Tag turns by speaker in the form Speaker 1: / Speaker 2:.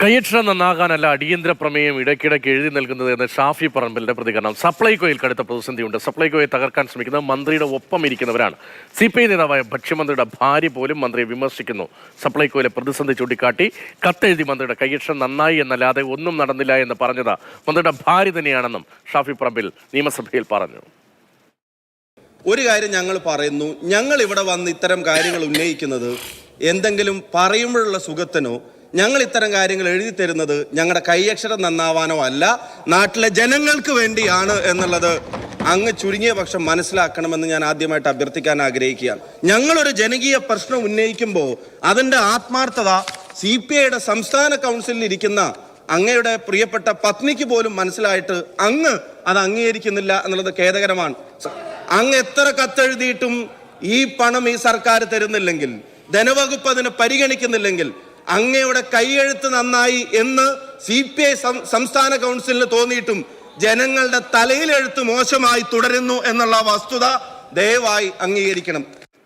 Speaker 1: കയ്യക്ഷരം നന്നാകാനല്ല അടിയന്തര പ്രമേയം ഇടയ്ക്കിടയ്ക്ക് എഴുതി നൽകുന്നത് എന്ന് ഷാഫി പറമ്പിലിന്റെ പ്രതികരണം. സപ്ലൈകോയിൽ കടുത്ത പ്രതിസന്ധിയുണ്ട്. സപ്ലൈകോയെ തകർക്കാൻ ശ്രമിക്കുന്നത് മന്ത്രിയുടെ ഒപ്പം ഇരിക്കുന്നവരാണ്. CPI നേതാവായ ഭക്ഷ്യമന്ത്രിയുടെ ഭാര്യ പോലും മന്ത്രിയെ വിമർശിക്കുന്നു. സപ്ലൈകോയിലെ പ്രതിസന്ധി ചൂണ്ടിക്കാട്ടി കത്തെഴുതി മന്ത്രിയുടെ കയ്യക്ഷരം നന്നായി എന്നല്ലാതെ ഒന്നും നടന്നില്ല എന്ന് പറഞ്ഞത് മന്ത്രിയുടെ ഭാര്യ തന്നെയാണെന്നും ഷാഫി പറമ്പിൽ നിയമസഭയിൽ പറഞ്ഞു.
Speaker 2: ഒരു കാര്യം ഞങ്ങൾ പറയുന്നു, ഞങ്ങൾ ഇവിടെ വന്ന് ഇത്തരം കാര്യങ്ങൾ ഉന്നയിക്കുന്നത് എന്തെങ്കിലും പറയുമ്പോഴുള്ള സുഖത്തിനോ ഞങ്ങൾ ഇത്തരം കാര്യങ്ങൾ എഴുതി തരുന്നത് ഞങ്ങളുടെ കൈയക്ഷരം നന്നാവാനോ അല്ല, നാട്ടിലെ ജനങ്ങൾക്ക് വേണ്ടിയാണ് എന്നുള്ളത് അങ്ങ് ചുരുങ്ങിയ പക്ഷം മനസ്സിലാക്കണമെന്ന് ഞാൻ ആദ്യമായിട്ട് അഭ്യർത്ഥിക്കാൻ ആഗ്രഹിക്കുകയാണ്. ഞങ്ങളൊരു ജനകീയ പ്രശ്നം ഉന്നയിക്കുമ്പോൾ അതിൻ്റെ ആത്മാർത്ഥത CPIയുടെ സംസ്ഥാന കൗൺസിലിൽ ഇരിക്കുന്ന അങ്ങയുടെ പ്രിയപ്പെട്ട പത്നിക്ക് പോലും മനസ്സിലായിട്ട് അങ്ങ് അത് അംഗീകരിക്കുന്നില്ല എന്നുള്ളത് ഖേദകരമാണ്. അങ്ങ് എത്ര കത്തെഴുതിയിട്ടും ഈ പണം ഈ സർക്കാർ തരുന്നില്ലെങ്കിൽ, ധനവകുപ്പ് അതിനെ പരിഗണിക്കുന്നില്ലെങ്കിൽ, അങ്ങയുടെ കൈയെഴുത്ത് നന്നായി എന്ന് CPI സംസ്ഥാന കൗൺസിലിന് തോന്നിയിട്ടും ജനങ്ങളുടെ തലയിലെഴുത്ത് മോശമായി തുടരുന്നു എന്നുള്ള വസ്തുത ദയവായി അംഗീകരിക്കണം.